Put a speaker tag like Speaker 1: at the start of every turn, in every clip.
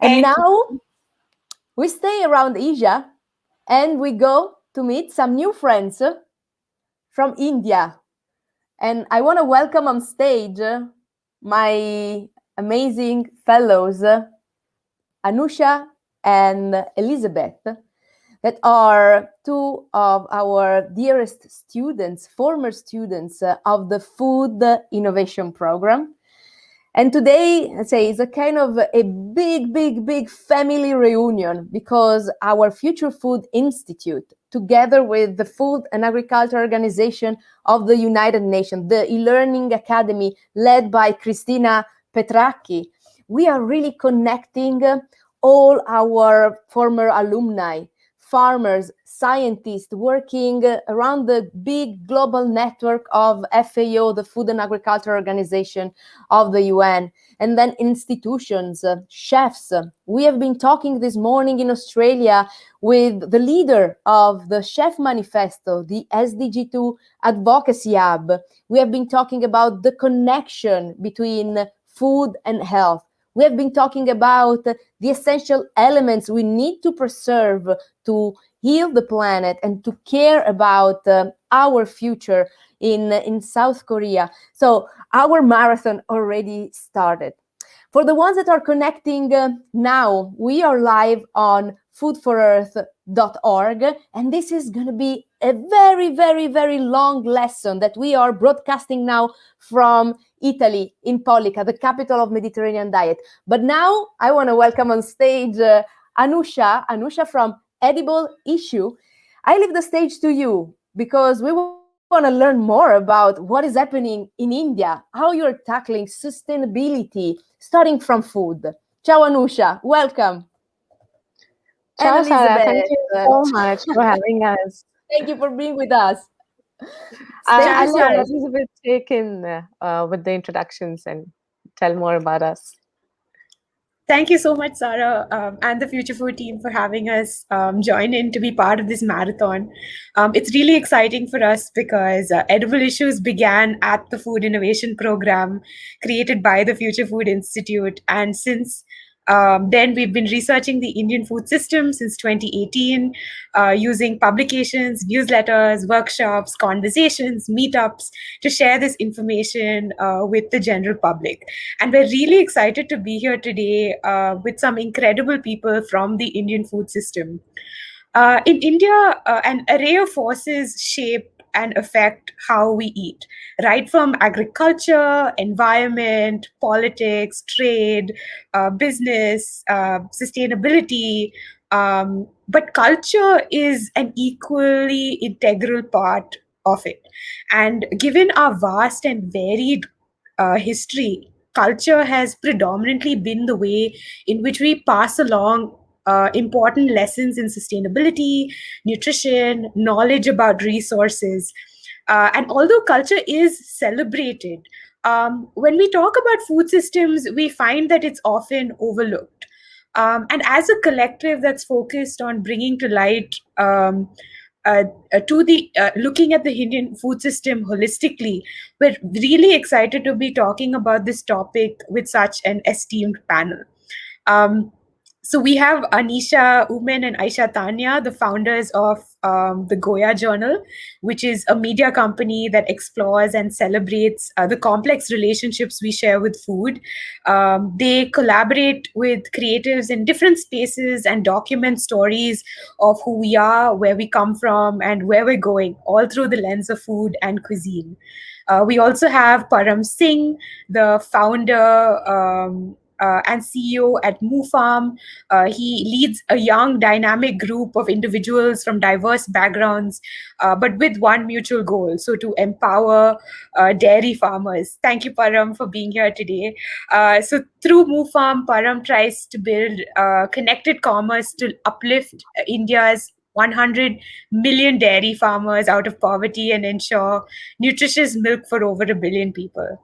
Speaker 1: And now we stay around Asia and we go to meet some new friends from India. And I want to welcome on stage my amazing fellows, Anusha and Elizabeth, that are two of our dearest students, former students of the Food Innovation Program. And today, let's say, is a kind of a big family reunion because our Future Food Institute, together with the Food and Agriculture Organization of the United Nations, the e-learning academy led by Cristina Petracchi, we are really connecting all our former alumni, farmers, scientists working around the big global network of FAO, the Food and Agriculture Organization of the UN, and then institutions, chefs. We have been talking this morning in Australia with the leader of the Chef Manifesto, the SDG2 Advocacy Hub. We have been talking about the connection between food and health. We have been talking about the essential elements we need to preserve to heal the planet and to care about our future in South Korea. So our marathon already started. For the ones that are connecting now, we are live on foodforearth.org, and this is going to be a very long lesson that we are broadcasting now from Italy, in Polica, the capital of Mediterranean diet. But now I want to welcome on stage Anusha from Edible Issue. I leave the stage to you because we want to learn more about what is happening in India, how you're tackling sustainability, starting from food. Ciao, Anusha. Welcome.
Speaker 2: Ciao, Sarah. Thank you so much for having us.
Speaker 1: Thank you for being with us.
Speaker 2: I'll let Elizabeth take in with the introductions and tell more about us.
Speaker 3: Thank you so much, Sarah, and the Future Food team for having us join in to be part of this marathon. It's really exciting for us because Edible Issues began at the Food Innovation Program created by the Future Food Institute. And since then, we've been researching the Indian food system since 2018, using publications, newsletters, workshops, conversations, meetups to share this information with the general public. And we're really excited to be here today with some incredible people from the Indian food system. In India, an array of forces shape and affect how we eat, right from agriculture, environment, politics, trade, business, sustainability. But culture is an equally integral part of it. And given our vast and varied history, culture has predominantly been the way in which we pass along important lessons in sustainability, nutrition, knowledge about resources. And although culture is celebrated, when we talk about food systems, we find that it's often overlooked. And as a collective that's focused on bringing to light looking at the Indian food system holistically, we're really excited to be talking about this topic with such an esteemed panel. So we have Anisha Umen and Aisha Tanya, the founders of the Goya Journal, which is a media company that explores and celebrates the complex relationships we share with food. They collaborate with creatives in different spaces and document stories of who we are, where we come from, and where we're going, all through the lens of food and cuisine. We also have Param Singh, the founder and CEO at Moo Farm. He leads a young, dynamic group of individuals from diverse backgrounds, but with one mutual goal, so to empower dairy farmers. Thank you, Param, for being here today. So through Moo Farm, Param tries to build connected commerce to uplift India's 100 million dairy farmers out of poverty and ensure nutritious milk for over 1 billion people.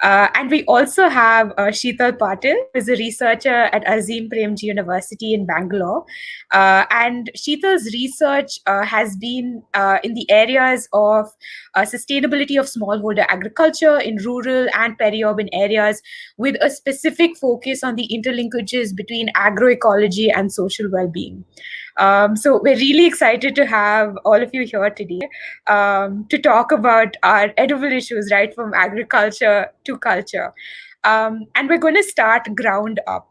Speaker 3: And we also have Sheetal Patil, who is a researcher at Azim Premji University in Bangalore. And Sheetal's research has been in the areas of sustainability of smallholder agriculture in rural and peri-urban areas, with a specific focus on the interlinkages between agroecology and social well-being. So we're really excited to have all of you here today to talk about our edible issues, right from agriculture to culture. And we're going to start ground up.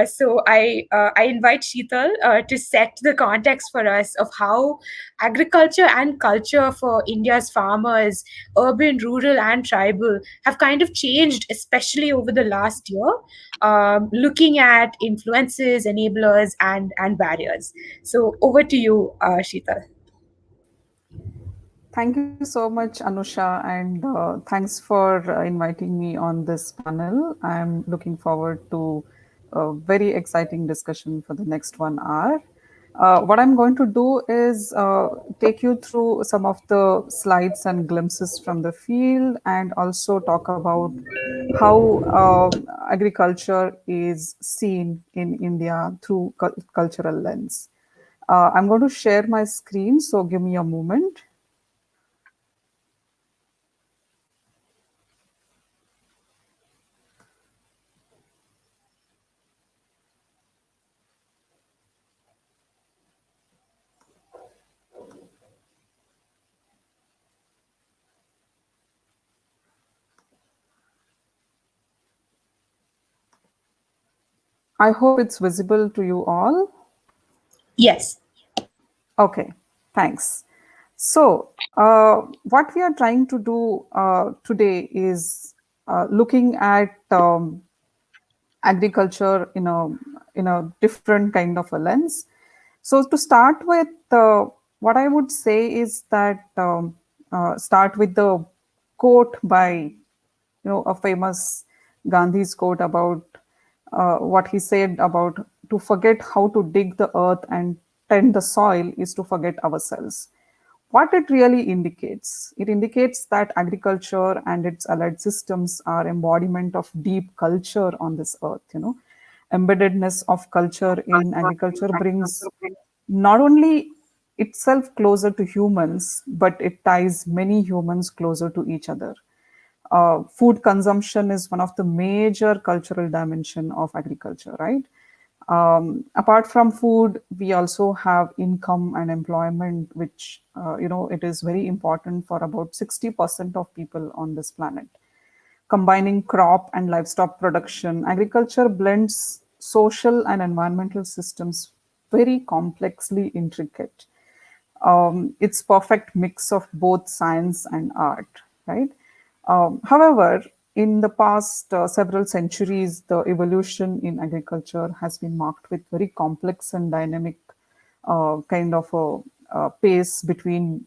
Speaker 3: So I invite Sheetal to set the context for us of how agriculture and culture for India's farmers, urban, rural, and tribal, have kind of changed, especially over the last year, looking at influences, enablers, and barriers. So over to you, Sheetal.
Speaker 4: Thank you so much, Anusha, and thanks for inviting me on this panel. I'm looking forward to a very exciting discussion for the next 1 hour. What I'm going to do is take you through some of the slides and glimpses from the field, and also talk about how agriculture is seen in India through cultural lens. I'm going to share my screen, so give me a moment. I hope it's visible to you all.
Speaker 3: Yes.
Speaker 4: Okay, thanks. So, what we are trying to do today is looking at agriculture in a different kind of a lens. So, to start with, what I would say is that start with the quote by a famous Gandhi's quote about what he said about to forget how to dig the earth and tend the soil is to forget ourselves. What it really indicates, it indicates that agriculture and its allied systems are embodiment of deep culture on this earth. Embeddedness of culture in agriculture brings not only itself closer to humans, but it ties many humans closer to each other. Food consumption is one of the major cultural dimension of agriculture, right? Apart from food, we also have income and employment, which it is very important for about 60% of people on this planet. Combining crop and livestock production, agriculture blends social and environmental systems very complexly intricate. It's perfect mix of both science and art, right? However, in the past several centuries, the evolution in agriculture has been marked with very complex and dynamic kind of a pace between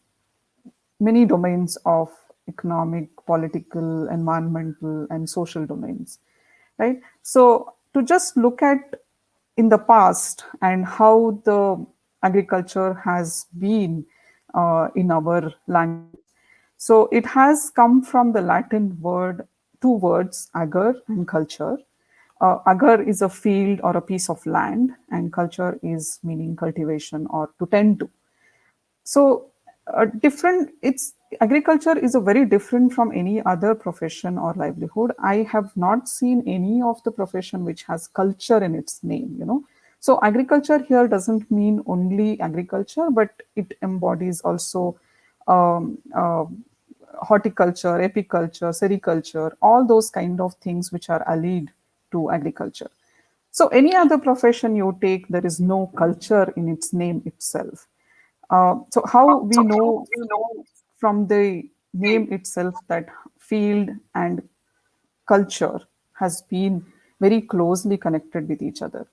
Speaker 4: many domains of economic, political, environmental, and social domains, right? So to just look at in the past and how the agriculture has been in our language. So it has come from the Latin word, two words, ager and culture. Agar is a field or a piece of land, and culture is meaning cultivation or to tend to. So different it's agriculture is a very different from any other profession or livelihood. I have not seen any of the profession which has culture in its name. So agriculture here doesn't mean only agriculture, but it embodies also um, uh, horticulture, apiculture, sericulture, all those kind of things which are allied to agriculture. So any other profession you take, there is no culture in its name itself. So how we know from the name itself that field and culture has been very closely connected with each other.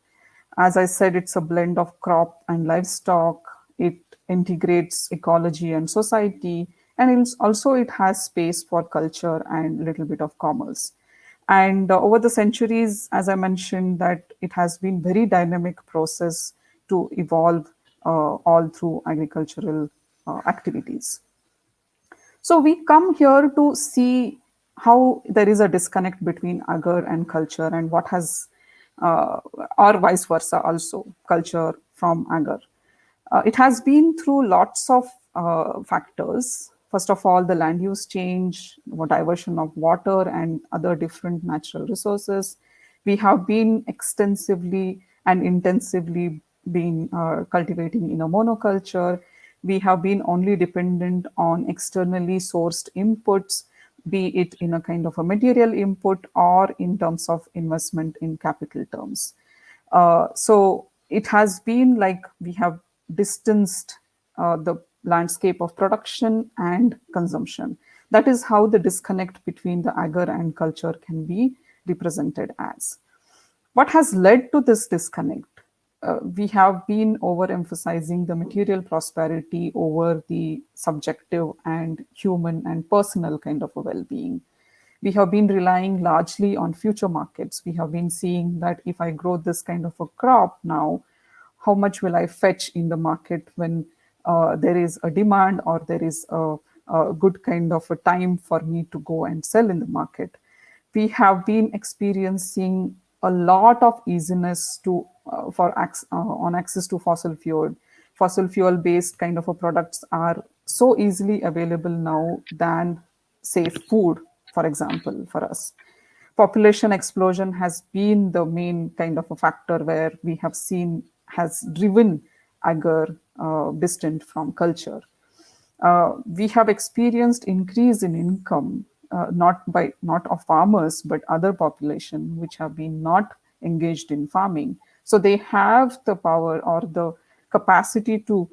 Speaker 4: As I said, it's a blend of crop and livestock. It integrates ecology and society, and also it has space for culture and a little bit of commerce. And over the centuries, as I mentioned, that it has been very dynamic process to evolve all through agricultural activities. So we come here to see how there is a disconnect between agar and culture, and what has, uh, or vice versa, also culture from agar. It has been through lots of factors. First of all, the land use change, diversion of water and other different natural resources. We have been extensively and intensively been cultivating in a monoculture. We have been only dependent on externally sourced inputs, be it in a kind of a material input or in terms of investment in capital terms. So it has been like we have distanced the landscape of production and consumption. That is how the disconnect between the agar and culture can be represented as. What has led to this disconnect? We have been overemphasizing the material prosperity over the subjective and human and personal kind of a well-being. We have been relying largely on future markets. We have been seeing that if I grow this kind of a crop now, how much will I fetch in the market when there is a demand, or there is a good kind of a time for me to go and sell in the market. We have been experiencing a lot of easiness to on access to fossil fuel based kind of a products are so easily available now than, say, food, for example, for us. Population explosion has been the main kind of a factor where we have seen has driven agar distant from culture. We have experienced increase in income, not of farmers but other population which have been not engaged in farming. So they have the power or the capacity to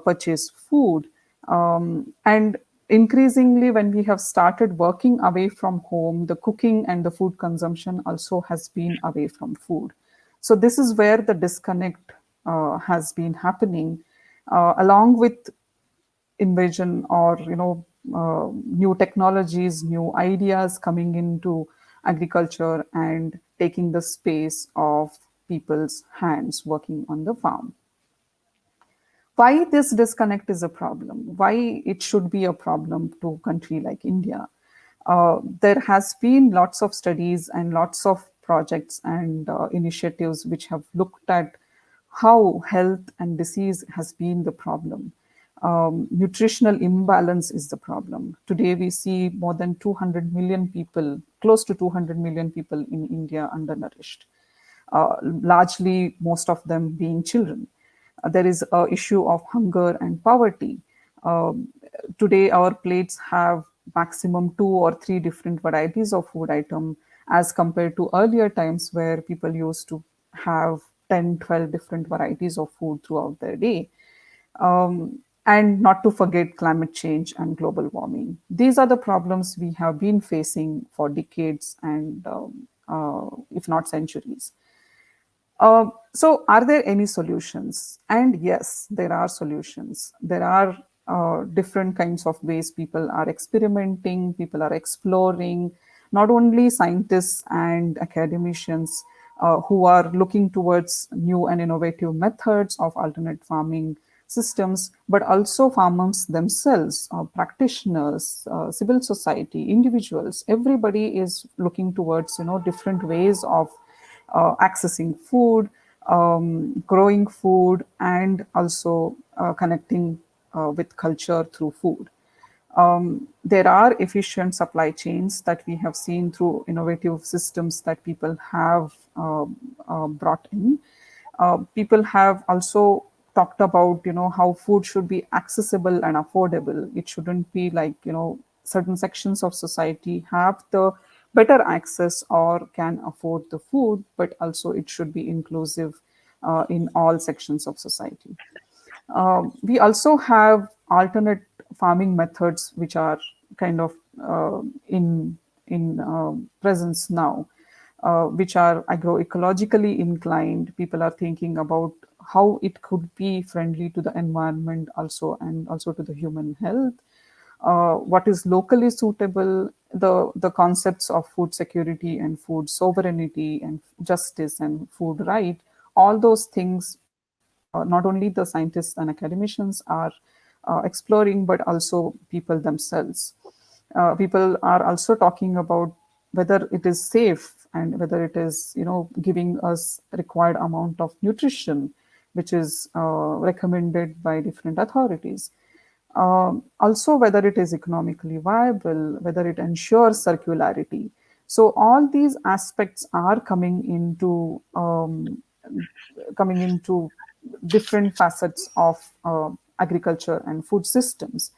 Speaker 4: purchase food. And increasingly, when we have started working away from home, the cooking and the food consumption also has been away from food. So this is where the disconnect has been happening, along with invasion or new technologies, new ideas coming into agriculture and taking the space of people's hands working on the farm. Why this disconnect is a problem, why it should be a problem to a country like India. There has been lots of studies and lots of projects and initiatives which have looked at how health and disease has been the problem. Nutritional imbalance is the problem. Today, we see more than 200 million people, close to 200 million people in India undernourished, largely most of them being children. There is a issue of hunger and poverty. Today, our plates have maximum 2 or 3 different varieties of food item, as compared to earlier times where people used to have 10, 12 different varieties of food throughout their day. And not to forget climate change and global warming. These are the problems we have been facing for decades and if not centuries. So, are there any solutions? And yes, there are solutions. There are different kinds of ways people are experimenting, people are exploring, not only scientists and academicians who are looking towards new and innovative methods of alternate farming systems, but also farmers themselves, practitioners, civil society, individuals. Everybody is looking towards different ways of accessing food, growing food, and also connecting with culture through food. There are efficient supply chains that we have seen through innovative systems that people have brought in. People have also talked about how food should be accessible and affordable. It shouldn't be like certain sections of society have the better access or can afford the food, but also it should be inclusive in all sections of society. We also have alternate farming methods which are kind of in presence now, which are agroecologically inclined. People are thinking about how it could be friendly to the environment also, and also to the human health. What is locally suitable, the concepts of food security and food sovereignty and justice and food right, all those things, not only the scientists and academicians are exploring, but also people themselves. People are also talking about whether it is safe and whether it is, giving us required amount of nutrition, which is recommended by different authorities. Also, whether it is economically viable, whether it ensures circularity. So all these aspects are coming into different facets of agriculture and food systems.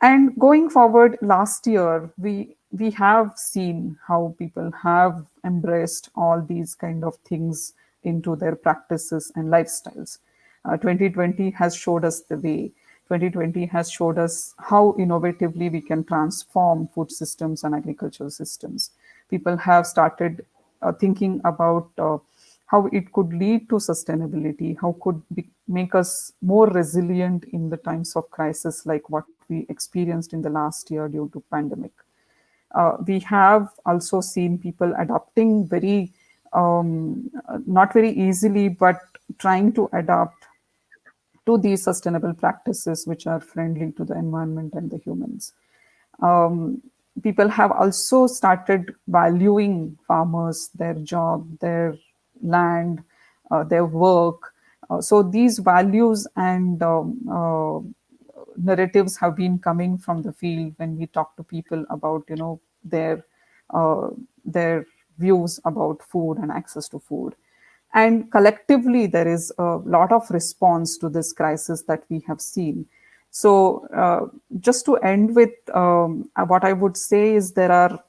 Speaker 4: And going forward, last year we have seen how people have embraced all these kind of things into their practices and lifestyles. 2020 has showed us the way. 2020 has showed us how innovatively we can transform food systems and agricultural systems. People have started thinking about how it could lead to sustainability, how could make us more resilient in the times of crisis like what we experienced in the last year due to pandemic. We have also seen people adopting not very easily, but trying to adapt to these sustainable practices which are friendly to the environment and the humans. Um, People have also started valuing farmers, their job, their land, their work. So these values and narratives have been coming from the field when we talk to people about uh, their views about food and access to food. And collectively, there is a lot of response to this crisis that we have seen. So, just to end with, what I would say is there are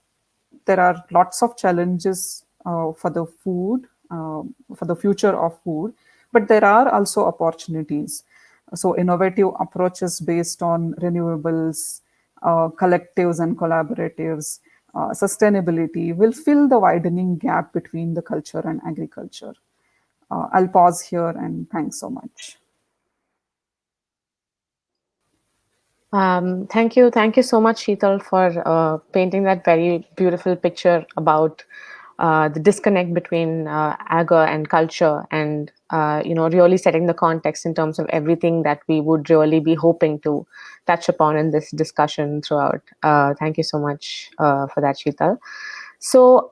Speaker 4: lots of challenges for the food, for the future of food, but there are also opportunities. So, innovative approaches based on renewables, collectives and collaboratives, sustainability will fill the widening gap between the culture and agriculture. I'll pause here and thanks so much.
Speaker 2: Thank you so much, Sheetal, for painting that very beautiful picture about the disconnect between agri and culture, and really setting the context in terms of everything that we would really be hoping to touch upon in this discussion throughout. Thank you so much for that, Sheetal. So,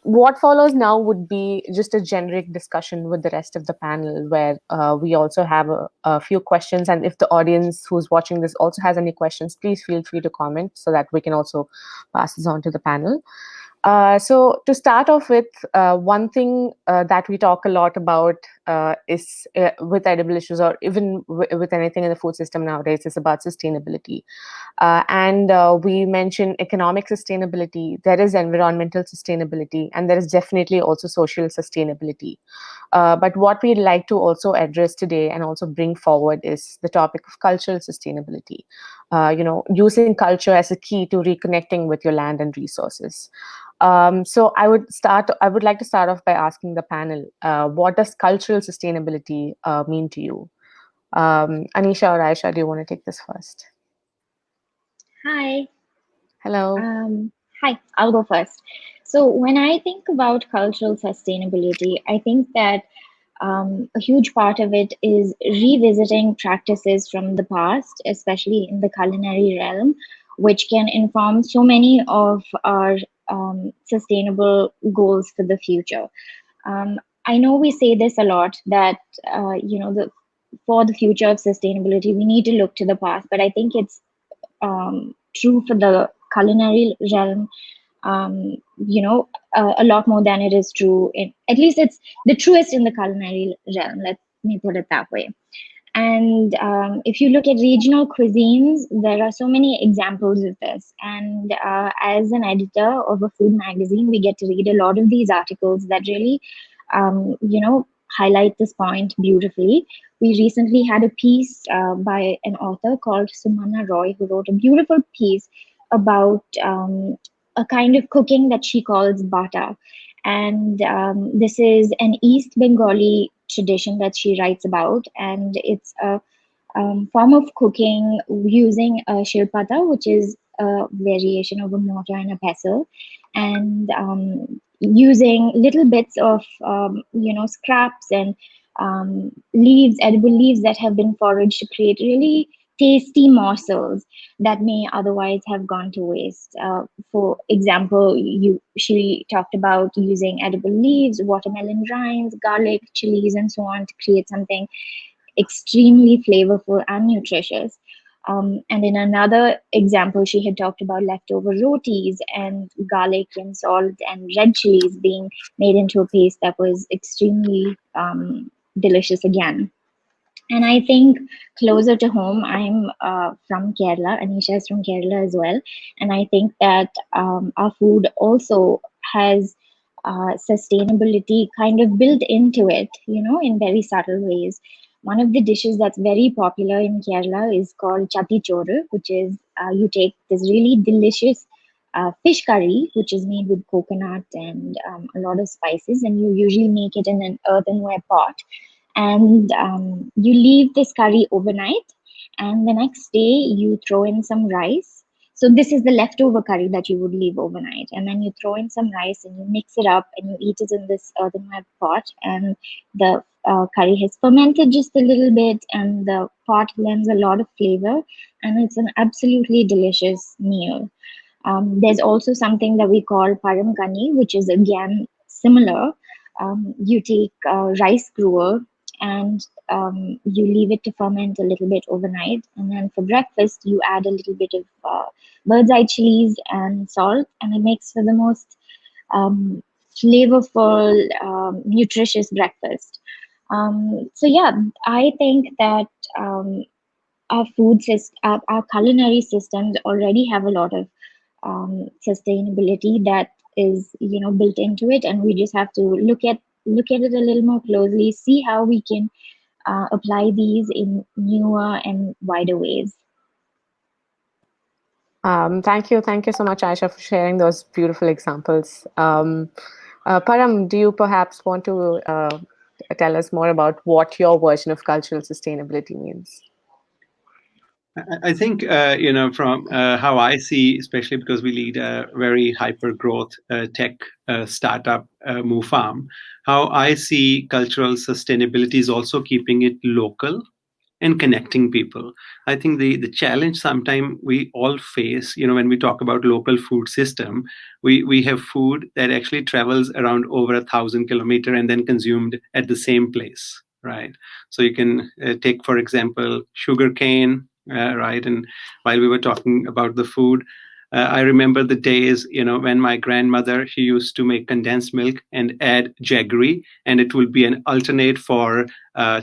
Speaker 2: what follows now would be just a generic discussion with the rest of the panel, where we also have a few questions. And if the audience who's watching this also has any questions, please feel free to comment so that we can also pass this on to the panel. So to start off with, one thing that we talk a lot about is with edible issues, or even with anything in the food system nowadays, is about sustainability. And we mention economic sustainability, there is environmental sustainability, and there is definitely also social sustainability. But what we'd like to also address today and also bring forward is the topic of cultural sustainability. Using culture as a key to reconnecting with your land and resources. So I would like to start off by asking the panel, what does cultural sustainability mean to you? Anisha or Aisha, do you want to take this first?
Speaker 5: Hi.
Speaker 2: Hello.
Speaker 5: Hi, I'll go first. So when I think about cultural sustainability, I think that a huge part of it is revisiting practices from the past, especially in the culinary realm, which can inform so many of our sustainable goals for the future. I know we say this a lot that for the future of sustainability, we need to look to the past, but I think it's true for the culinary realm, a lot more than it is true in, at least it's the truest in the culinary realm, let me put it that way. And if you look at regional cuisines, there are so many examples of this. And as an editor of a food magazine, we get to read a lot of these articles that really, highlight this point beautifully. We recently had a piece by an author called Sumanna Roy, who wrote a beautiful piece about a kind of cooking that she calls bata. And this is an East Bengali tradition that she writes about, and it's a form of cooking using a shilpata, which is a variation of a mortar and a pestle, and using little bits of scraps and leaves, edible leaves that have been foraged to create really tasty morsels that may otherwise have gone to waste. For example, she talked about using edible leaves, watermelon rinds, garlic, chilies, and so on to create something extremely flavorful and nutritious. And in another example, she had talked about leftover rotis and garlic and salt and red chilies being made into a paste that was extremely delicious again. And I think closer to home, I'm from Kerala. Anisha is from Kerala as well. And I think that our food also has sustainability kind of built into it, in very subtle ways. One of the dishes that's very popular in Kerala is called Chapichurra, which is you take this really delicious fish curry, which is made with coconut and a lot of spices, and you usually make it in an earthenware pot, and you leave this curry overnight, and the next day you throw in some rice. So this is the leftover curry that you would leave overnight, and then you throw in some rice and you mix it up and you eat it in this earthenware pot, and the curry has fermented just a little bit and the pot lends a lot of flavor, and it's an absolutely delicious meal. There's also something that we call Paramagani, which is again similar. You take rice gruel and you leave it to ferment a little bit overnight. And then for breakfast, you add a little bit of bird's eye chilies and salt, and it makes for the most flavorful, nutritious breakfast. So yeah, I think that our food system, our culinary systems already have a lot of sustainability that is built into it, and we just have to look at it a little more closely, see how we can apply these in newer and wider ways.
Speaker 2: Thank you so much, Aisha, for sharing those beautiful examples. Param, do you perhaps want to tell us more about what your version of cultural sustainability means?
Speaker 6: I think, from how I see, especially because we lead a very hyper growth tech startup, Move Farm, how I see cultural sustainability is also keeping it local and connecting people. I think the challenge sometimes we all face, when we talk about local food system, we have food that actually travels around over 1,000 kilometers and then consumed at the same place, right? So you can take, for example, sugarcane, right? And while we were talking about the food, I remember the days, when my grandmother, she used to make condensed milk and add jaggery, and it will be an alternate for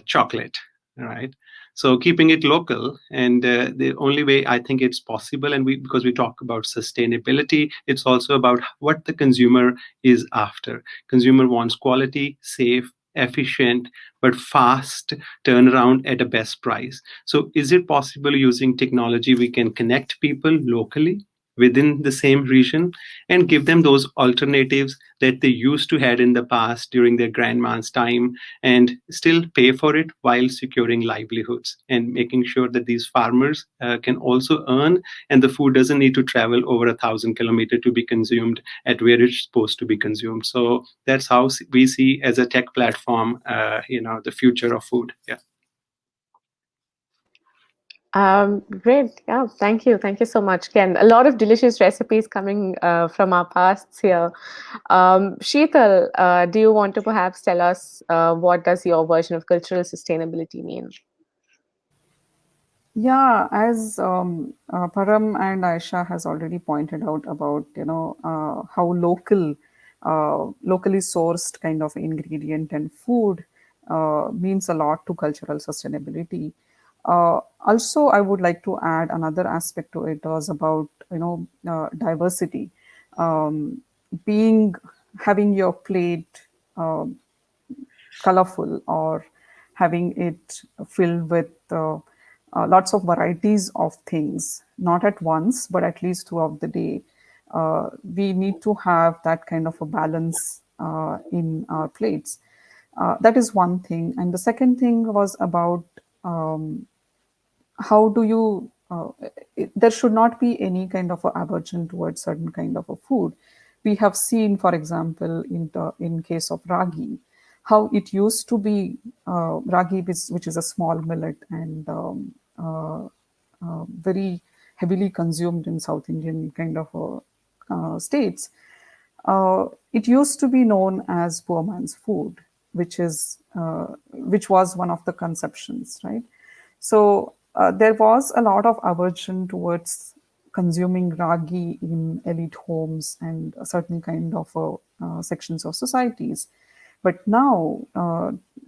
Speaker 6: chocolate, right? So keeping it local, and the only way I think it's possible, and because we talk about sustainability, it's also about what the consumer is after. Consumer wants quality, safe, efficient, but fast turnaround at a best price. So is it possible using technology we can connect people locally within the same region and give them those alternatives that they used to had in the past during their grandma's time, and still pay for it while securing livelihoods and making sure that these farmers can also earn, and the food doesn't need to travel over 1,000 kilometers to be consumed at where it's supposed to be consumed. So that's how we see as a tech platform, the future of food. Yeah.
Speaker 2: Great. Yeah, thank you. Thank you so much. Again, a lot of delicious recipes coming from our pasts here. Sheetal, do you want to perhaps tell us what does your version of cultural sustainability mean?
Speaker 4: Yeah, as Param and Aisha has already pointed out about how locally sourced kind of ingredient and food means a lot to cultural sustainability. Also, I would like to add another aspect to it was about diversity, um, being having your plate colorful, or having it filled with lots of varieties of things, not at once, but at least throughout the day. We need to have that kind of a balance in our plates. That is one thing. And the second thing was about how do you there should not be any kind of a aversion towards certain kind of a food. We have seen, for example, in case of ragi, how it used to be ragi, which is a small millet, and very heavily consumed in South Indian kind of states, it used to be known as poor man's food, which was one of the conceptions, right? So there was a lot of aversion towards consuming ragi in elite homes and a certain kind of sections of societies. But now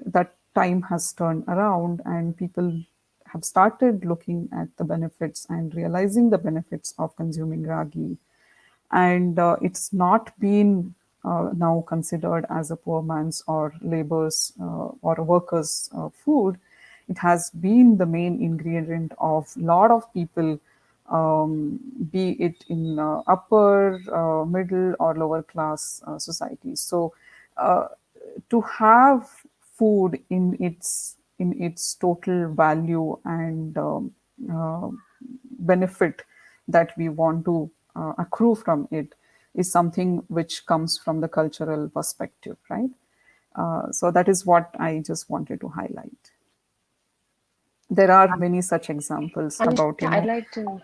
Speaker 4: that time has turned around and people have started looking at the benefits and realizing the benefits of consuming ragi, and it's not been now considered as a poor man's or labor's or a worker's food. It has been the main ingredient of a lot of people, be it in upper, middle, or lower class societies. So, to have food in its total value and benefit that we want to accrue from it is something which comes from the cultural perspective, right? So that is what I just wanted to highlight. There are many such examples about,
Speaker 2: I'd like to.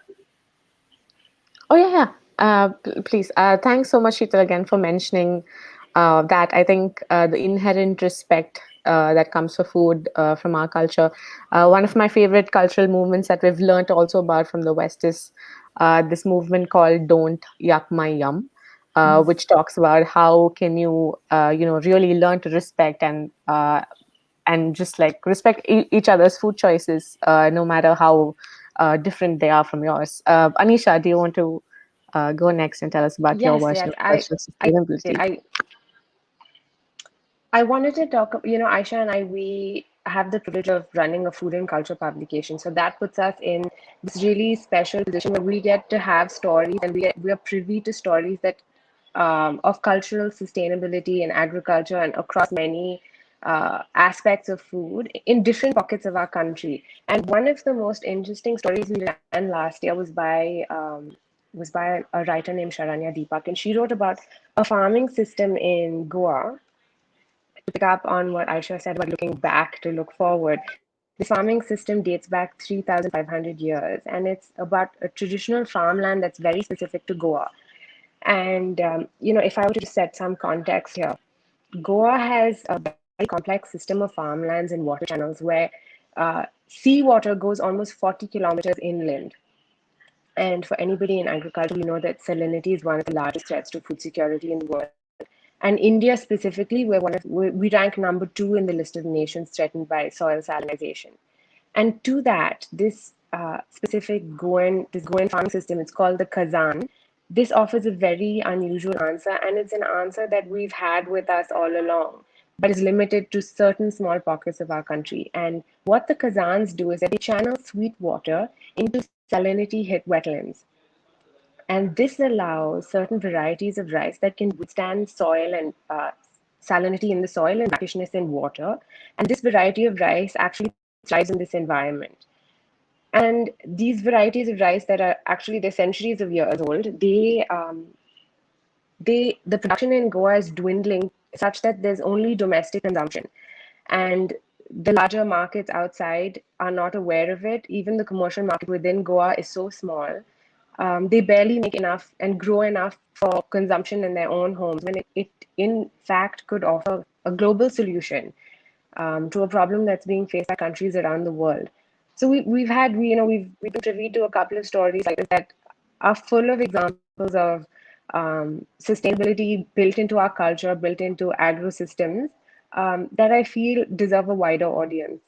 Speaker 2: Oh, yeah, yeah. Please. Thanks so much, Sheetal, again for mentioning that. I think the inherent respect that comes for food from our culture. One of my favorite cultural movements that we've learned also about from the West is this movement called "Don't Yuck My Yum," which talks about how can you, really learn to respect and just like respect each other's food choices, no matter how different they are from yours. Anisha, do you want to go next and tell us about your
Speaker 7: Yes,
Speaker 2: version
Speaker 7: yes.
Speaker 2: of cultural sustainability?
Speaker 7: I wanted to talk, Aisha and I, we have the privilege of running a food and culture publication. So that puts us in this really special position where we get to have stories and we are privy to stories that of cultural sustainability in agriculture and across many aspects of food in different pockets of our country. And one of the most interesting stories we ran last year was by a writer named Sharanya Deepak, and she wrote about a farming system in Goa. To pick up on what Aisha said about looking back to look forward, the farming system dates back 3,500 years, and it's about a traditional farmland that's very specific to Goa. And, if I were to set some context here, Goa has a very complex system of farmlands and water channels where seawater goes almost 40 kilometers inland. And for anybody in agriculture, we know that salinity is one of the largest threats to food security in the world. And India specifically, we rank number 2 in the list of nations threatened by soil salinization. And to that, this this Goan farming system, it's called the Kazan. This offers a very unusual answer, and it's an answer that we've had with us all along, but is limited to certain small pockets of our country. And what the Kazans do is that they channel sweet water into salinity hit wetlands. And this allows certain varieties of rice that can withstand soil and salinity in the soil and brackishness in water. And this variety of rice actually thrives in this environment. And these varieties of rice that are actually they're centuries of years old, the production in Goa is dwindling such that there's only domestic consumption. And the larger markets outside are not aware of it. Even the commercial market within Goa is so small. They barely make enough and grow enough for consumption in their own homes when it in fact could offer a global solution to a problem that's being faced by countries around the world. So we've been privy to a couple of stories like this that are full of examples of sustainability built into our culture, built into agro systems, that I feel deserve a wider audience,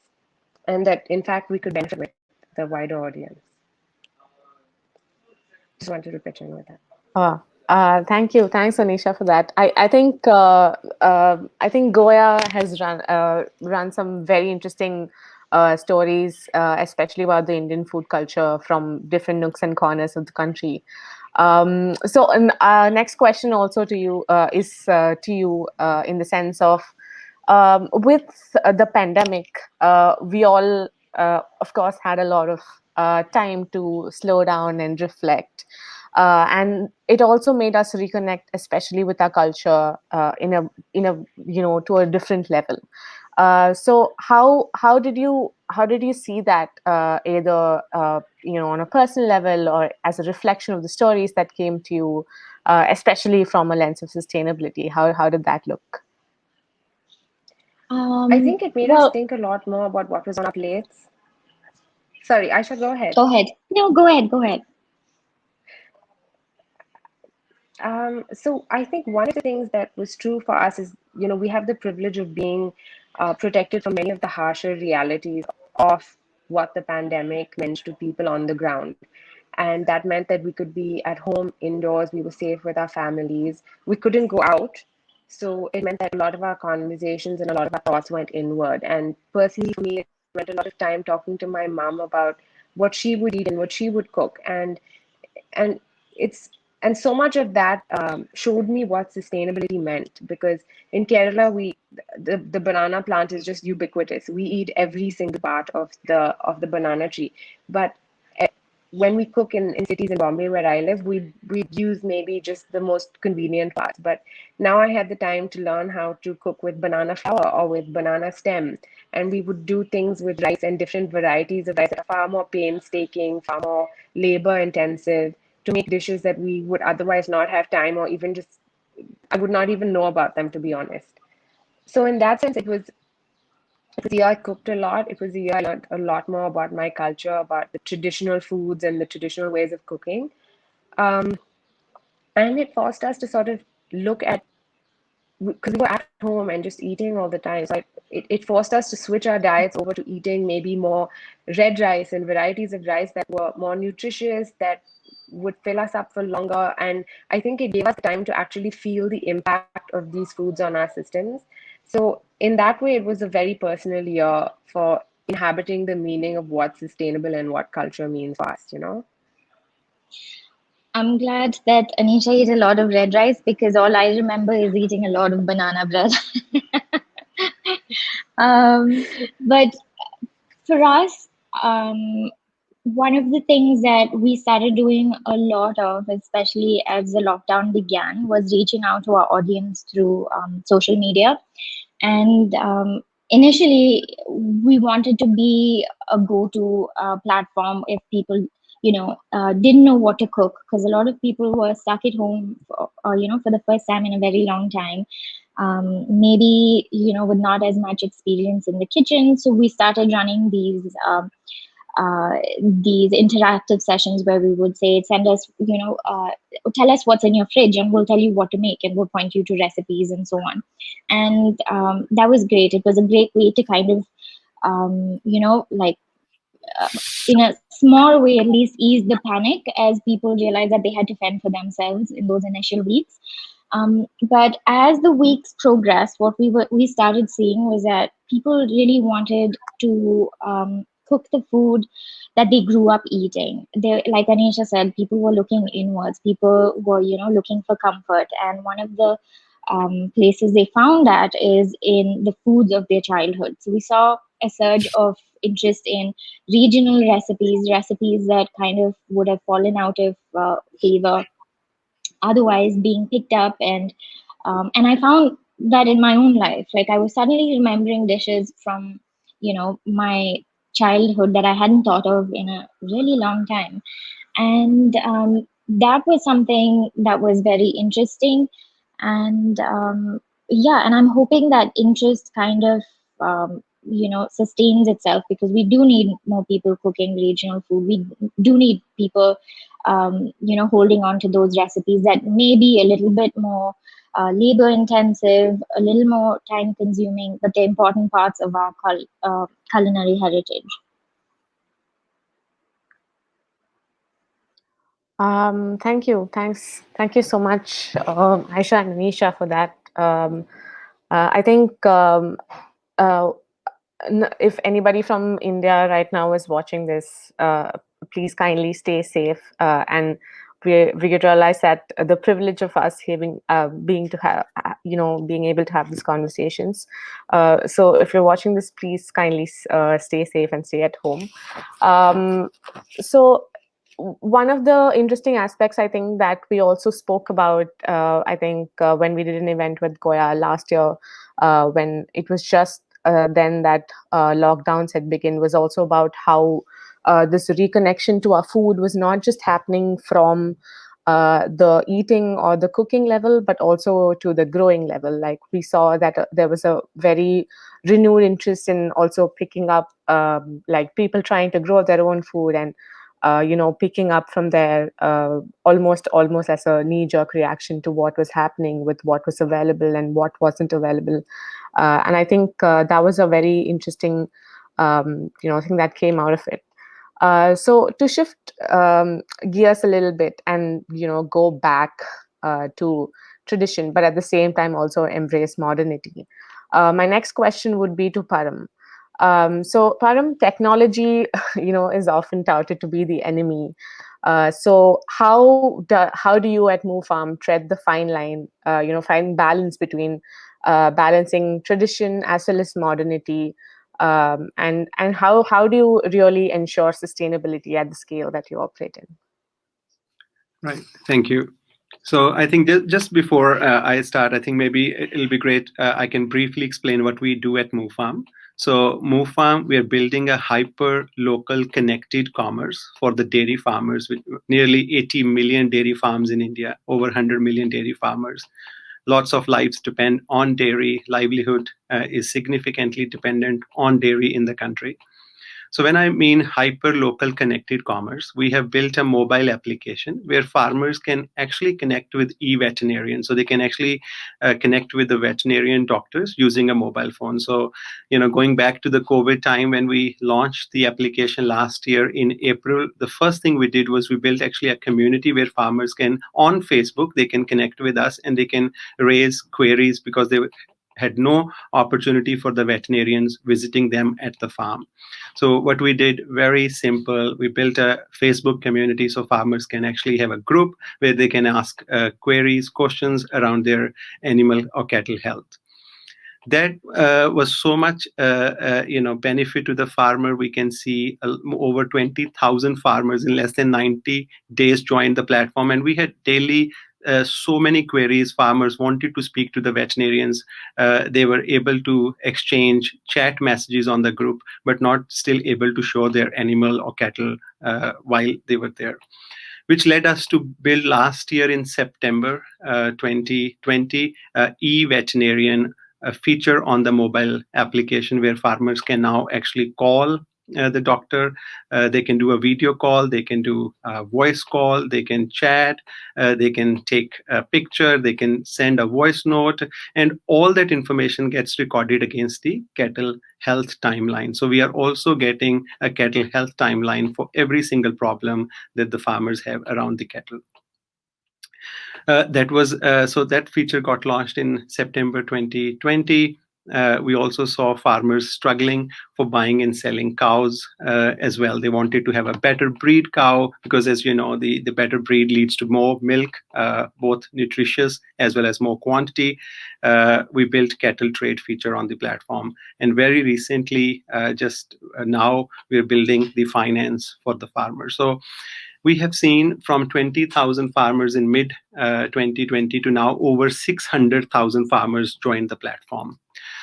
Speaker 7: and that in fact we could benefit with the wider audience. Just wanted to pitch in with that.
Speaker 2: Thank you. Thanks, Anisha, for that. I think Goa has run some very interesting stories, especially about the Indian food culture from different nooks and corners of the country. Next question also to you is to you in the sense of with the pandemic, we all, of course, had a lot of time to slow down and reflect. And it also made us reconnect, especially with our culture, in a to a different level. So how did you how did you see that, either on a personal level or as a reflection of the stories that came to you, especially from a lens of sustainability? How did that look?
Speaker 7: I think it made us
Speaker 5: Well,
Speaker 7: think a lot more about what was on our plates. Sorry, Aisha, go ahead.
Speaker 5: go ahead. No, go ahead. Go ahead.
Speaker 7: So I think one of the things that was true for us is, we have the privilege of being protected from many of the harsher realities of what the pandemic meant to people on the ground. And that meant that we could be at home indoors, we were safe with our families, we couldn't go out. So it meant that a lot of our conversations and a lot of our thoughts went inward. And personally, for me, it meant a lot of time talking to my mom about what she would eat and what she would cook. And it's and so much of that showed me what sustainability meant, because in Kerala the banana plant is just ubiquitous. We eat every single part of the banana tree, but when we cook in cities in Bombay where I live, we use maybe just the most convenient parts. But now I had the time to learn how to cook with banana flour or with banana stem, and we would do things with rice and different varieties of rice that are far more painstaking, far more labor intensive, to make dishes that we would otherwise not have time, or even just I would not even know about them, to be honest. So in that sense, it was a year I cooked a lot. It was a year I learned a lot more about my culture, about the traditional foods and the traditional ways of cooking. Um, and it forced us to sort of look at, because we were at home and just eating all the time. So it forced us to switch our diets over to eating maybe more red rice and varieties of rice that were more nutritious, that would fill us up for longer. And I think it gave us time to actually feel the impact of these foods on our systems. So in that way, it was a very personal year for inhabiting the meaning of what sustainable and what culture means for us.
Speaker 5: I'm glad that Anisha ate a lot of red rice because all I remember is eating a lot of banana bread. um, but for us, one of the things that we started doing a lot of, especially as the lockdown began, was reaching out to our audience through social media. And initially, we wanted to be a go-to platform if people, didn't know what to cook, because a lot of people were stuck at home, for the first time in a very long time. Maybe, with not as much experience in the kitchen. So we started running these interactive sessions where we would say, send us, tell us what's in your fridge and we'll tell you what to make, and we'll point you to recipes and so on. And that was great. It was a great way to kind of, like, in a small way, at least ease the panic as people realized that they had to fend for themselves in those initial weeks. But as the weeks progressed, what we started seeing was that people really wanted to cook the food that they grew up eating. They, like Anisha said, people were looking inwards. People were, looking for comfort, and one of the places they found that is in the foods of their childhood. So we saw a surge of interest in regional recipes that kind of would have fallen out of favor otherwise being picked up. And I found that in my own life, like I was suddenly remembering dishes from my childhood that I hadn't thought of in a really long time. And that was something that was very interesting. And yeah, and I'm hoping that interest kind of sustains itself, because we do need more people cooking regional food. We do need people holding on to those recipes that may be a little bit more labor intensive, a little more time consuming, but they're important parts of our culinary heritage.
Speaker 2: Thank you. Thank you so much, Aisha and Anisha, for that. I think if anybody from India right now is watching this, please kindly stay safe. And we realize that the privilege of us having being able to have these conversations. So if you're watching this, please kindly stay safe and stay at home. So one of the interesting aspects, I think, that we also spoke about, I think, when we did an event with Goya last year, when it was just then that lockdowns had begun was also about how this reconnection to our food was not just happening from the eating or the cooking level, but also to the growing level. Like we saw that there was a very renewed interest in also picking up, like people trying to grow their own food and picking up from there, almost as a knee-jerk reaction to what was happening with what was available and what wasn't available. And I think that was a very interesting thing that came out of it. So to shift gears a little bit and go back to tradition, but at the same time also embrace modernity. My next question would be to Param. So Param, technology, is often touted to be the enemy. So how do you at Move Farm tread the fine line, find balance between balancing tradition as well as modernity, and how do you really ensure sustainability at the scale that you operate in?
Speaker 6: Right. Thank you. So I think just before I start, I think maybe it'll be great. I can briefly explain what we do at Move Farm. So Move Farm, we are building a hyper local connected commerce for the dairy farmers with nearly 80 million dairy farms in India, over 100 million dairy farmers. Lots of lives depend on dairy. Livelihood is significantly dependent on dairy in the country. So when I mean hyper local connected commerce, we have built a mobile application where farmers can actually connect with e-veterinarians. So they can actually connect with the veterinarian doctors using a mobile phone. So, going back to the COVID time when we launched the application last year in April, the first thing we did was we built actually a community where farmers can, on Facebook, they can connect with us and they can raise queries because they had no opportunity for the veterinarians visiting them at the farm. So what we did, very simple, we built a Facebook community so farmers can actually have a group where they can ask queries, questions around their animal or cattle health. That was so much benefit to the farmer. We can see over 20,000 farmers in less than 90 days joined the platform, and we had daily so many queries. Farmers wanted to speak to the veterinarians. They were able to exchange chat messages on the group, but not still able to show their animal or cattle while they were there, which led us to build last year in September 2020 e-veterinarian feature on the mobile application where farmers can now actually call the doctor. They can do a video call, they can do a voice call, they can chat, they can take a picture, they can send a voice note, and all that information gets recorded against the cattle health timeline. So we are also getting a cattle health timeline for every single problem that the farmers have around the cattle. So that feature got launched in September 2020. We also saw farmers struggling for buying and selling cows as well. They wanted to have a better breed cow because, as you know, the better breed leads to more milk, both nutritious as well as more quantity. We built cattle trade feature on the platform. And very recently, just now, we're building the finance for the farmer. So we have seen from 20,000 farmers in mid 2020 to now over 600,000 farmers join the platform.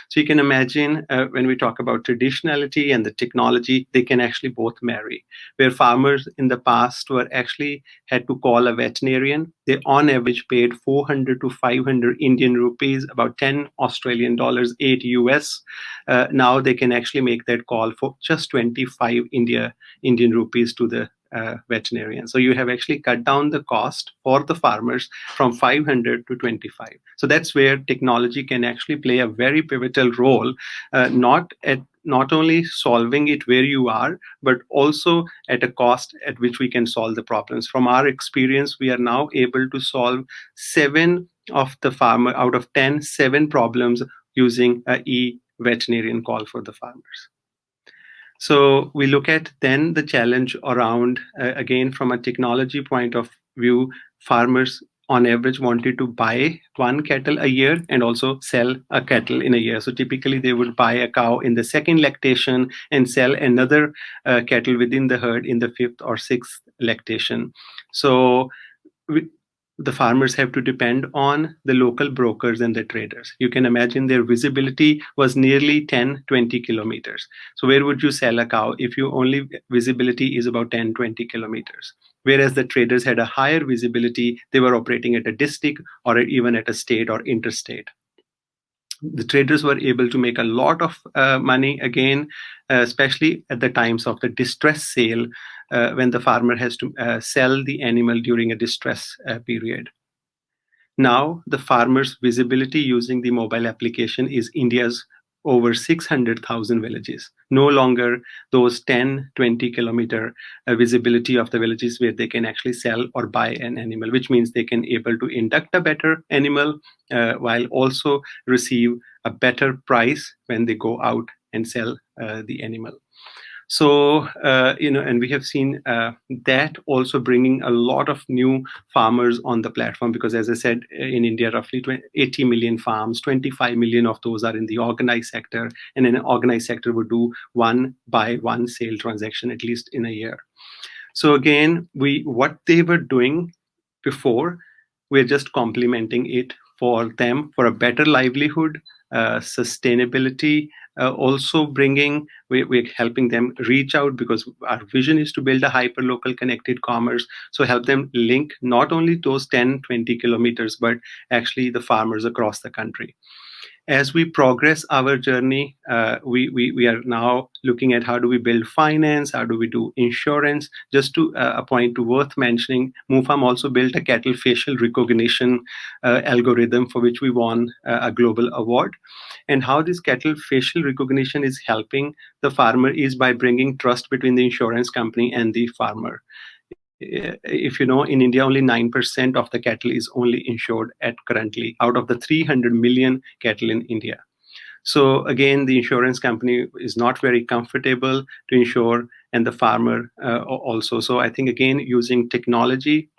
Speaker 6: So you can imagine when we talk about traditionality and the technology, they can actually both marry. Where farmers in the past were actually had to call a veterinarian, they on average paid 400 to 500 Indian rupees, about 10 Australian dollars, 8 US. Now they can actually make that call for just 25 Indian rupees to the veterinarian. So you have actually cut down the cost for the farmers from 500 to 25. So that's where technology can actually play a very pivotal role, not only solving it where you are, but also at a cost at which we can solve the problems. From our experience, we are now able to solve 7 of the farmer out of 10, 7 problems using a e-veterinarian call for the farmers. So we look at then the challenge around, again, from a technology point of view, farmers on average wanted to buy 1 cattle a year and also sell a cattle in a year. So typically they would buy a cow in the 2nd lactation and sell another cattle within the herd in the 5th or 6th lactation. So the farmers have to depend on the local brokers and the traders. You can imagine their visibility was nearly 10, 20 kilometers. So where would you sell a cow if your only visibility is about 10, 20 kilometers? Whereas the traders had a higher visibility, they were operating at a district or even at a state or interstate. The traders were able to make a lot of money again, especially at the times of the distress sale, when the farmer has to sell the animal during a distress period. Now, the farmer's visibility using the mobile application is India's over 600,000 villages. No longer those 10, 20 kilometer visibility of the villages where they can actually sell or buy an animal, which means they can able to induct a better animal while also receive a better price when they go out and sell the animal. So, and we have seen that also bringing a lot of new farmers on the platform, because as I said, in India, roughly 80 million farms, 25 million of those are in the organized sector, and an organized sector would do 1 buy 1 sale transaction at least in a year. So again, what they were doing before, we're just complementing it for them for a better livelihood, sustainability, also bringing, we're helping them reach out, because our vision is to build a hyper local connected commerce. So help them link not only those 10, 20 kilometers, but actually the farmers across the country. As we progress our journey, we are now looking at how do we build finance, how do we do insurance. Just to a point worth mentioning, MoveFarm also built a cattle facial recognition algorithm for which we won a global award. And how this cattle facial recognition is helping the farmer is by bringing trust between the insurance company and the farmer. If you know, in India, only 9% of the cattle is only insured at currently out of the 300 million cattle in India. So again, the insurance company is not very comfortable to insure, and the farmer also. So I think, again, using technology,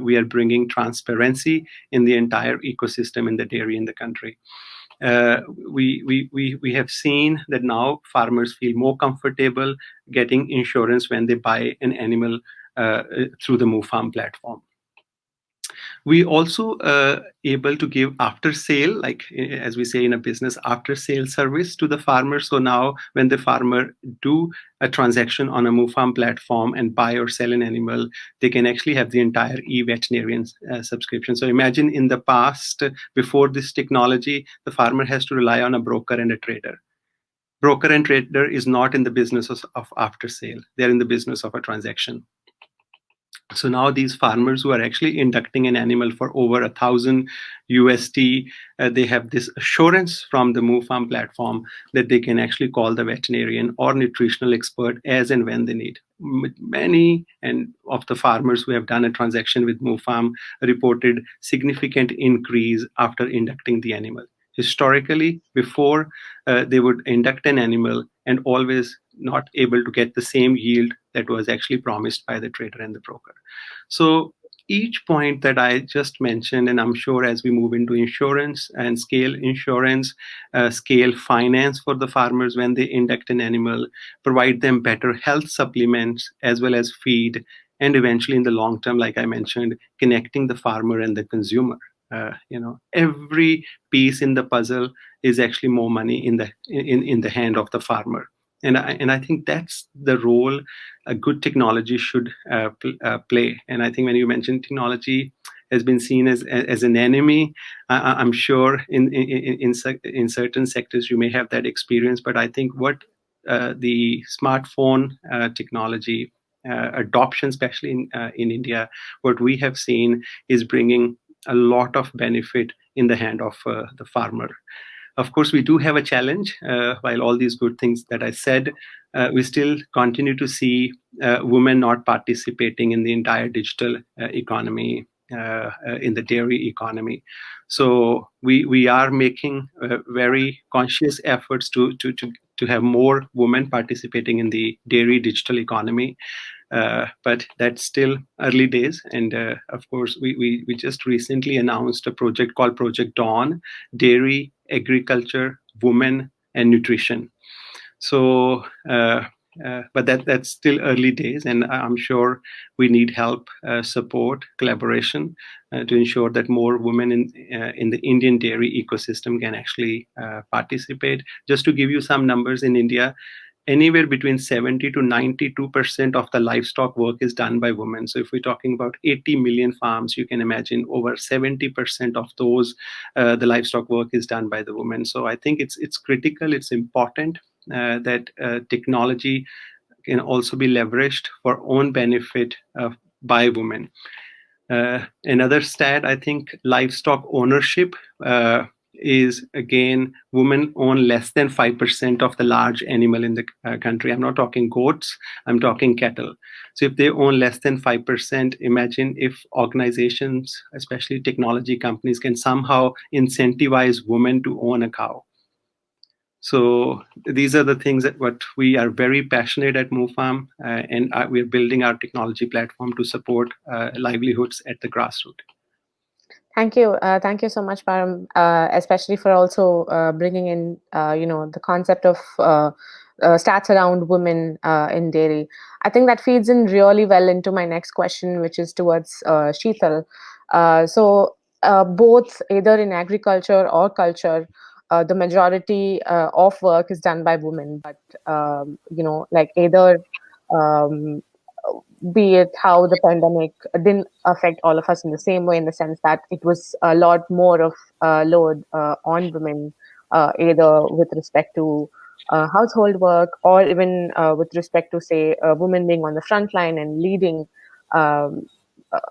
Speaker 6: we are bringing transparency in the entire ecosystem in the dairy in the country. We have seen that now farmers feel more comfortable getting insurance when they buy an animal through the MoveFarm platform. We also able to give after sale, like as we say in a business, after sale service to the farmer. So now when the farmer do a transaction on a MoveFarm platform and buy or sell an animal, they can actually have the entire e-veterinarian subscription. So imagine in the past, before this technology, the farmer has to rely on a broker and a trader. Broker and trader is not in the business of after sale. They're in the business of a transaction. So now these farmers who are actually inducting an animal for over 1,000 USD, they have this assurance from the MoveFarm platform that they can actually call the veterinarian or nutritional expert as and when they need. Many and of the farmers who have done a transaction with MoveFarm reported significant increase after inducting the animal. Historically, before they would induct an animal and always not able to get the same yield that was actually promised by the trader and the broker. So each point that I just mentioned, and I'm sure as we move into insurance and scale insurance, scale finance for the farmers when they induct an animal, provide them better health supplements as well as feed, and eventually in the long term, like I mentioned, connecting the farmer and the consumer. Every piece in the puzzle is actually more money in the hand of the farmer. And I think that's the role a good technology should play. And I think when you mentioned technology has been seen as an enemy, I'm sure in certain sectors you may have that experience. But I think what the smartphone technology adoption, especially in India, what we have seen is bringing a lot of benefit in the hand of the farmer. Of course, we do have a challenge. While all these good things that I said, we still continue to see women not participating in the entire digital economy, in the dairy economy. So we are making very conscious efforts to have more women participating in the dairy digital economy. But that's still early days. And of course, we just recently announced a project called Project Dawn, Dairy, Agriculture, Women, and Nutrition. So but that's still early days, and I'm sure we need help, support, collaboration to ensure that more women in the Indian dairy ecosystem can actually participate. Just to give you some numbers, in India, anywhere between 70 to 92% of the livestock work is done by women. So if we're talking about 80 million farms, you can imagine over 70% of those, the livestock work is done by the women. So I think it's critical, it's important that technology can also be leveraged for own benefit by women. Another stat, I think livestock ownership is, again, women own less than 5% of the large animal in the country. I'm not talking goats, I'm talking cattle. So if they own less than 5%, imagine if organizations, especially technology companies, can somehow incentivize women to own a cow. So these are the things that what we are very passionate at MoveFarm, and we're building our technology platform to support livelihoods at the grassroots.
Speaker 2: Thank you. Thank you so much, Param, especially for also bringing in, the concept of stats around women in dairy. I think that feeds in really well into my next question, which is towards Sheetal. Both either in agriculture or culture, the majority of work is done by women, but, like either um, be it how the pandemic didn't affect all of us in the same way, in the sense that it was a lot more of load on women, either with respect to household work, or even with respect to, say, women being on the front line and leading um,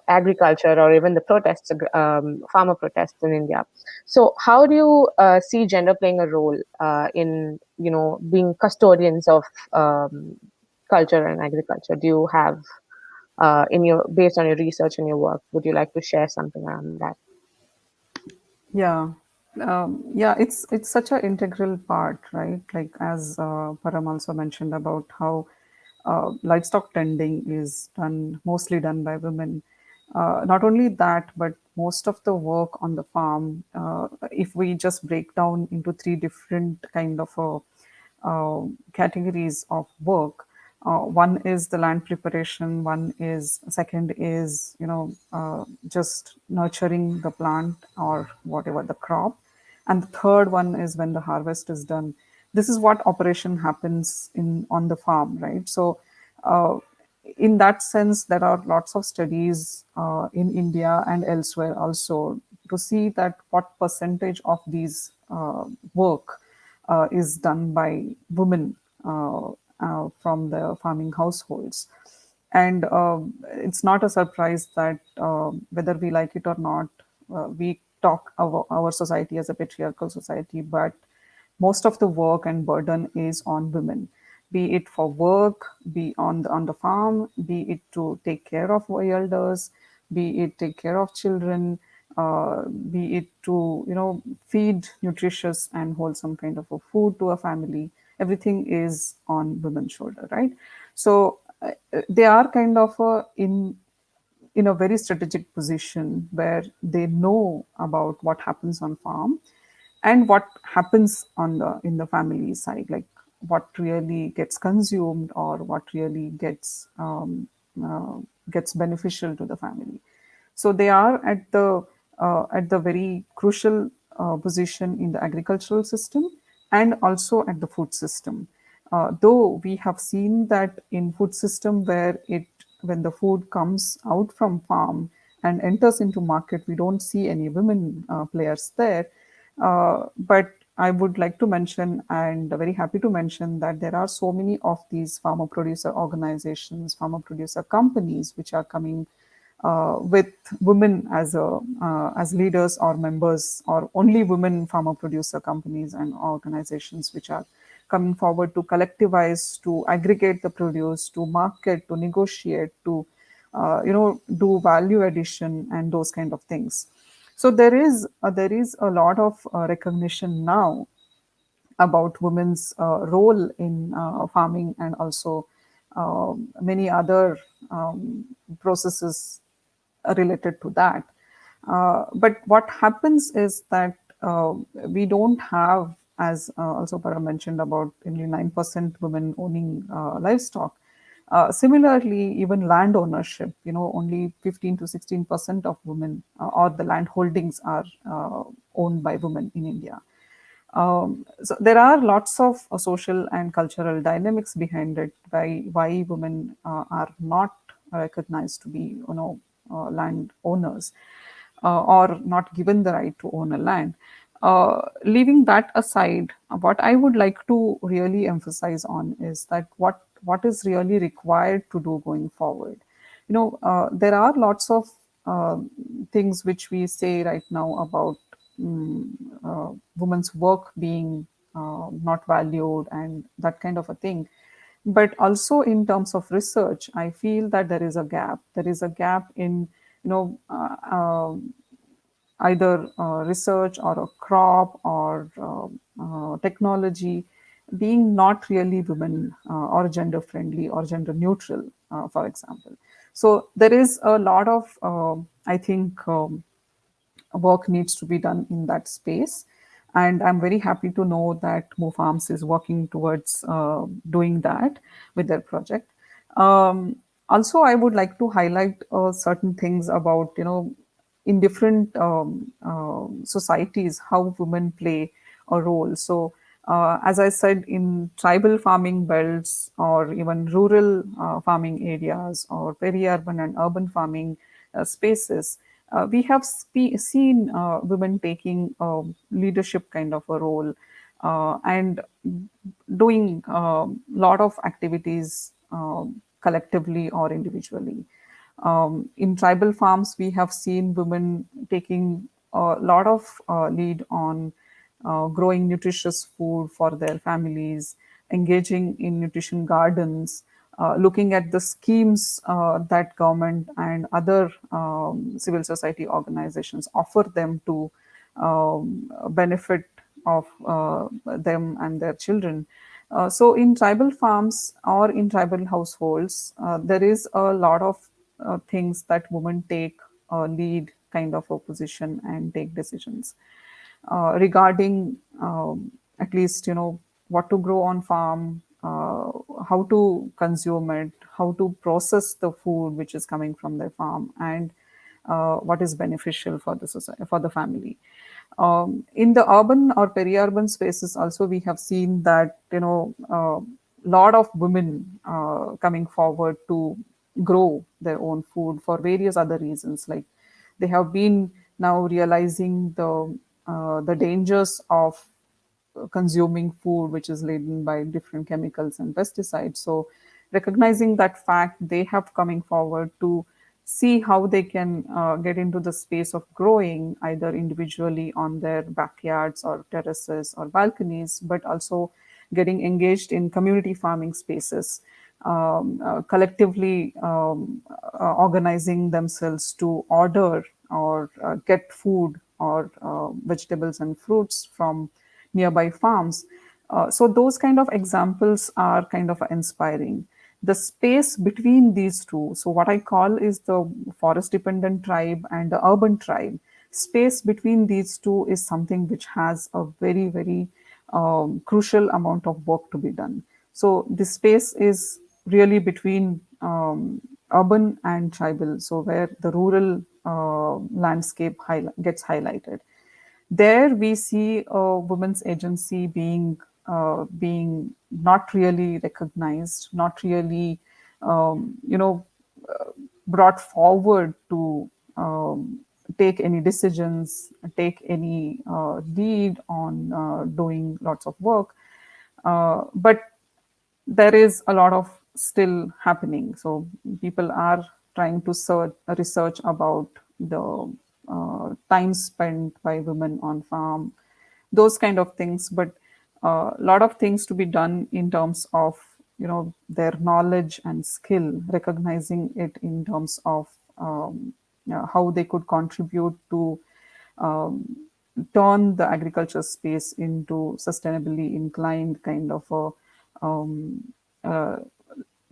Speaker 2: agriculture, or even the protests, farmer protests in India. So how do you see gender playing a role in, being custodians of culture and agriculture? Do you have based on your research and your work, would you like to share something around that?
Speaker 4: Yeah, yeah, it's such an integral part, right? Like as Param also mentioned about how livestock tending is mostly done by women. Not only that, but most of the work on the farm, if we just break down into three different kind of categories of work. One is the land preparation. Second is just nurturing the plant or whatever the crop, and the third one is when the harvest is done. This is what operation happens on the farm, right? So in that sense, there are lots of studies in India and elsewhere also to see that what percentage of these work is done by women from the farming households. And it's not a surprise that whether we like it or not, we talk our society as a patriarchal society, but most of the work and burden is on women, be it for work, be on the farm, be it to take care of elders, be it take care of children, be it to feed nutritious and wholesome kind of a food to a family. Everything is on women's shoulder, right? So they are kind of in a very strategic position where they know about what happens on farm and what happens on the in the family side, like what really gets consumed or what really uh, gets beneficial to the family. So they are at the very crucial position in the agricultural system and also at the food system. Though we have seen that in food system where when the food comes out from farm and enters into market, we don't see any women players there. But I would like to mention, and very happy to mention, that there are so many of these farmer producer organizations, farmer producer companies, which are coming with women as leaders or members, or only women farmer producer companies and organizations which are coming forward to collectivize, to aggregate the produce, to market, to negotiate, to do value addition and those kind of things. So there is a lot of recognition now about women's role in farming and also many other processes related to that. But what happens is that we don't have as also Para mentioned about only 9% women owning livestock. Similarly, even land ownership, only 15 to 16% of women or the land holdings are owned by women in India. So there are lots of social and cultural dynamics behind it, why women are not recognized to be, land owners, or not given the right to own a land. Leaving that aside, what I would like to really emphasize on is that what is really required to do going forward. There are lots of uh, things which we say right now about women's work being not valued and that kind of a thing. But also in terms of research, I feel that there is a gap. There is a gap in, either research or a crop or technology being not really women or gender friendly or gender neutral, for example. So there is a lot of, I think, work needs to be done in that space. And I'm very happy to know that MoFarms is working towards doing that with their project. Also, I would like to highlight certain things about, in different societies, how women play a role. So, as I said, in tribal farming belts or even rural farming areas or peri-urban and urban farming spaces, we have seen women taking leadership kind of a role and doing a lot of activities collectively or individually. In tribal farms, we have seen women taking a lot of lead on growing nutritious food for their families, engaging in nutrition gardens, looking at the schemes that government and other civil society organizations offer them to benefit of them and their children. So in tribal farms or in tribal households, there is a lot of things that women take lead kind of a position and take decisions regarding at least, what to grow on farm, how to consume it, how to process the food which is coming from their farm, and what is beneficial for the society, for the family. In the urban or peri-urban spaces, also we have seen that, lot of women coming forward to grow their own food for various other reasons. Like they have been now realizing the dangers of consuming food which is laden by different chemicals and pesticides. So, recognizing that fact, they have coming forward to see how they can get into the space of growing either individually on their backyards or terraces or balconies, but also getting engaged in community farming spaces, collectively organizing themselves to order or get food or vegetables and fruits from nearby farms. So those kind of examples are kind of inspiring. The space between these two, so what I call is the forest dependent tribe and the urban tribe, space between these two is something which has a very, very crucial amount of work to be done. So this space is really between urban and tribal, so where the rural landscape gets highlighted. There we see a women's agency being not really recognized, not really brought forward to take any decisions, take any lead on doing lots of work. But there is a lot of still happening. So people are trying to research about the time spent by women on farm, those kind of things. But a lot of things to be done in terms of their knowledge and skill, recognizing it in terms of how they could contribute to um, turn the agriculture space into sustainably inclined kind of a uh,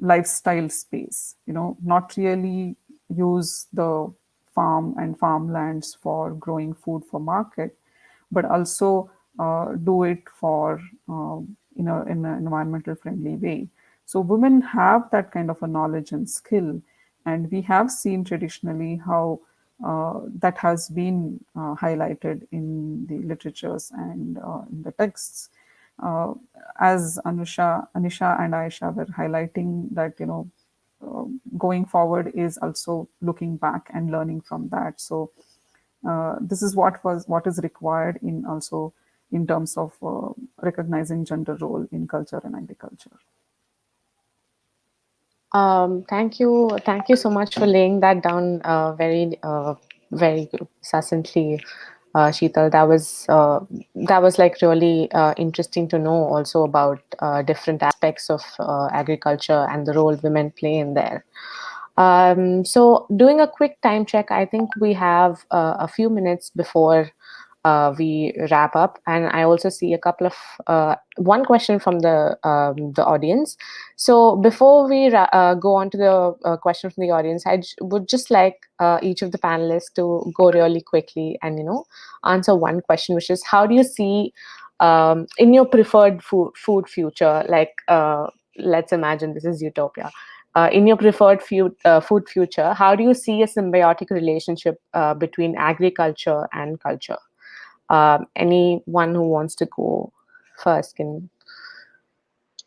Speaker 4: lifestyle space, not really use the farm and farmlands for growing food for market, but also do it for in an environmental friendly way. So women have that kind of a knowledge and skill, and we have seen traditionally how that has been highlighted in the literatures and in the texts. Uh, as Anisha and Aisha were highlighting that, going forward is also looking back and learning from that. So this is what is required in also in terms of recognizing gender role in culture and agriculture.
Speaker 2: Thank you so much for laying that down very succinctly, Sheetal. That was like really interesting to know also about different aspects of agriculture and the role women play in there. So doing a quick time check, I think we have a few minutes before we wrap up, and I also see a couple of one question from the audience. So before we go on to the question from the audience, would just like each of the panelists to go really quickly and answer one question, which is, how do you see in your preferred food future, like let's imagine this is utopia. In your preferred food future, how do you see a symbiotic relationship between agriculture and culture? Anyone who wants to go first can.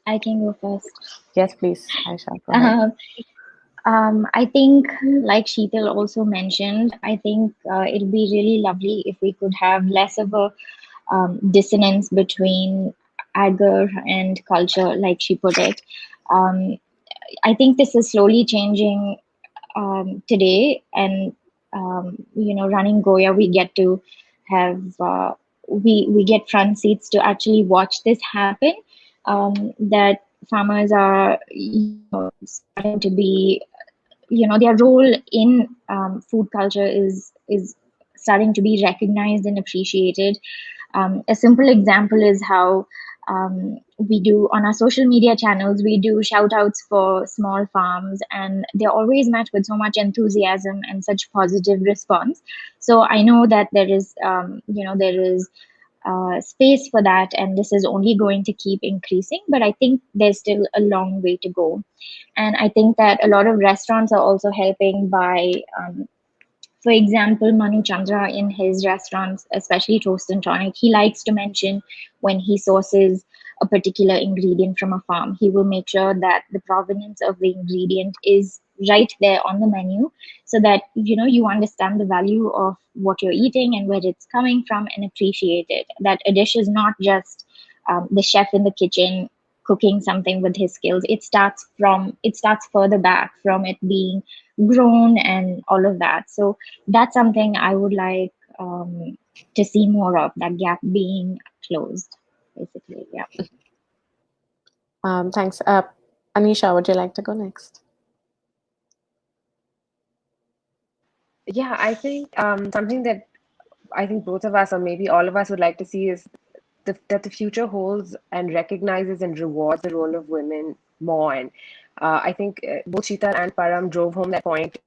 Speaker 5: I can go first.
Speaker 2: Yes, please, Aisha, go ahead.
Speaker 5: I think, like Sheetal also mentioned, I think it'll be really lovely if we could have less of a dissonance between agri and culture, like she put it. Um, I think this is slowly changing today, and running Goya, we get to have we get front seats to actually watch this happen. That farmers are starting to be, their role in food culture is starting to be recognized and appreciated. A simple example is how we do on our social media channels, we do shout outs for small farms, and they're always met with so much enthusiasm and such positive response. So I know that there is space for that, and this is only going to keep increasing, but I think there's still a long way to go. And I think that a lot of restaurants are also helping by for example, Manu Chandra in his restaurants, especially Toast and Tonic, he likes to mention when he sources a particular ingredient from a farm, he will make sure that the provenance of the ingredient is right there on the menu, so that you understand the value of what you're eating and where it's coming from and appreciate it. That a dish is not just the chef in the kitchen cooking something with his skills. It starts further back from it being grown and all of that. So that's something I would like to see more of, that gap being closed, basically. Yeah.
Speaker 2: Thanks. Anisha, would you like to go next?
Speaker 7: Yeah, I think something that I think both of us, or maybe all of us, would like to see is that the future holds and recognizes and rewards the role of women more. And I think both Sheetal and Param drove home that point,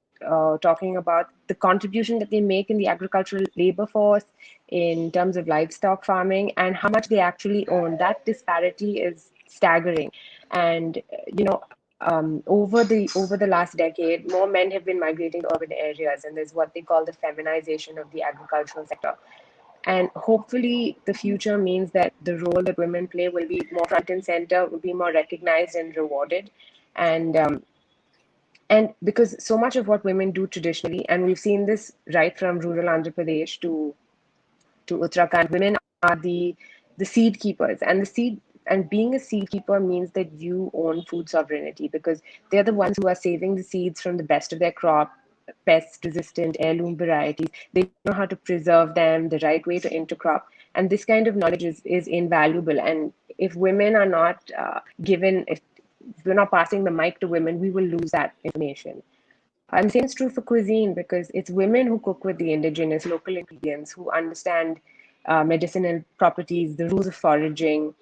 Speaker 7: talking about the contribution that they make in the agricultural labor force in terms of livestock farming and how much they actually own. That disparity is staggering. And over the last decade, more men have been migrating to urban areas, and there's what they call the feminization of the agricultural sector. And hopefully, the future means that the role that women play will be more front and center, will be more recognized and rewarded. And because so much of what women do traditionally, and we've seen this right from rural Andhra Pradesh to Uttarakhand, women are the seed keepers, and being a seed keeper means that you own food sovereignty, because they're the ones who are saving the seeds from the best of their crop, pest resistant heirloom varieties. They know how to preserve them, the right way to intercrop, and this kind of knowledge is invaluable. And if women are not if we're not passing the mic to women, we will lose that information. And the same is true for cuisine, because it's women who cook with the indigenous local ingredients, who understand medicinal properties, the rules of foraging.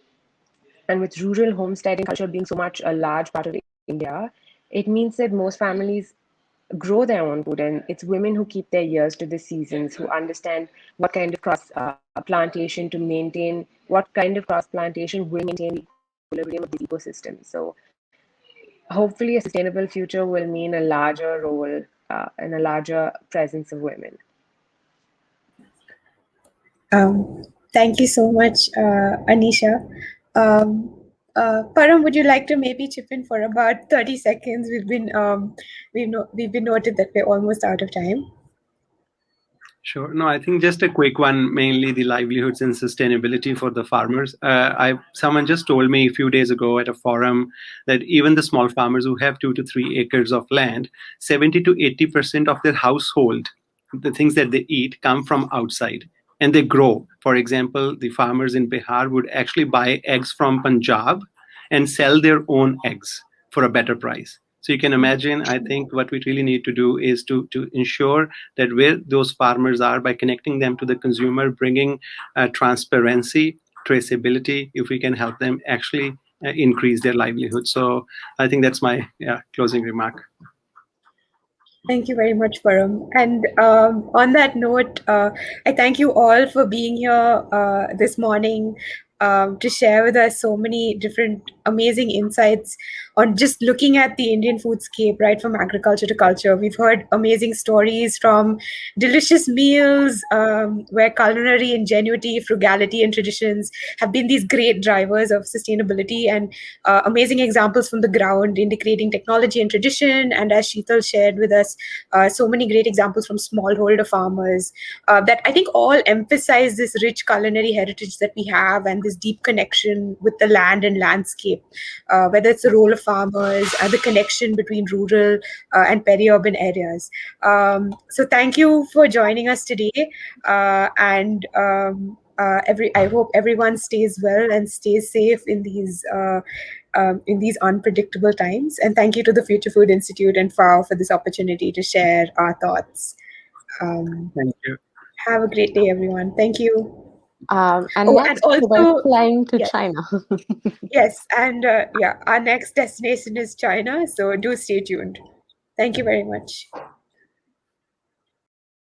Speaker 7: And with rural homesteading culture being so much a large part of India, it means that most families grow their own food, and it's women who keep their ears to the seasons, who understand what kind of cross plantation to maintain, what kind of cross plantation will maintain the equilibrium of these ecosystems. So hopefully a sustainable future will mean a larger role and a larger presence of women.
Speaker 3: Thank you so much, Anisha. Param, would you like to maybe chip in for about 30 seconds? We've been noted that we're almost out of time.
Speaker 6: Sure. No, I think just a quick one, mainly the livelihoods and sustainability for the farmers. Someone just told me a few days ago at a forum that even the small farmers who have 2 to 3 acres of land, 70 to 80% of their household, the things that they eat, come from outside and they grow. For example, the farmers in Bihar would actually buy eggs from Punjab and sell their own eggs for a better price. So you can imagine, I think what we really need to do is to ensure that where those farmers are, by connecting them to the consumer, bringing transparency, traceability, if we can help them actually increase their livelihood. So I think that's my closing remark.
Speaker 3: Thank you very much, Param. And on that note, I thank you all for being here this morning to share with us so many different amazing insights on just looking at the Indian foodscape, right from agriculture to culture. We've heard amazing stories from delicious meals where culinary ingenuity, frugality, and traditions have been these great drivers of sustainability, and amazing examples from the ground integrating technology and tradition. And as Sheetal shared with us, so many great examples from smallholder farmers that I think all emphasize this rich culinary heritage that we have and this deep connection with the land and landscape, whether it's the role of farmers, the connection between rural and peri-urban areas. So thank you for joining us today, and I hope everyone stays well and stays safe in these unpredictable times. And thank you to the Future Food Institute and FAO for this opportunity to share our thoughts.
Speaker 6: Thank you.
Speaker 3: Have a great day, everyone. Thank you.
Speaker 2: And next, we're flying to China.
Speaker 3: Yes, and our next destination is China. So do stay tuned. Thank you very much.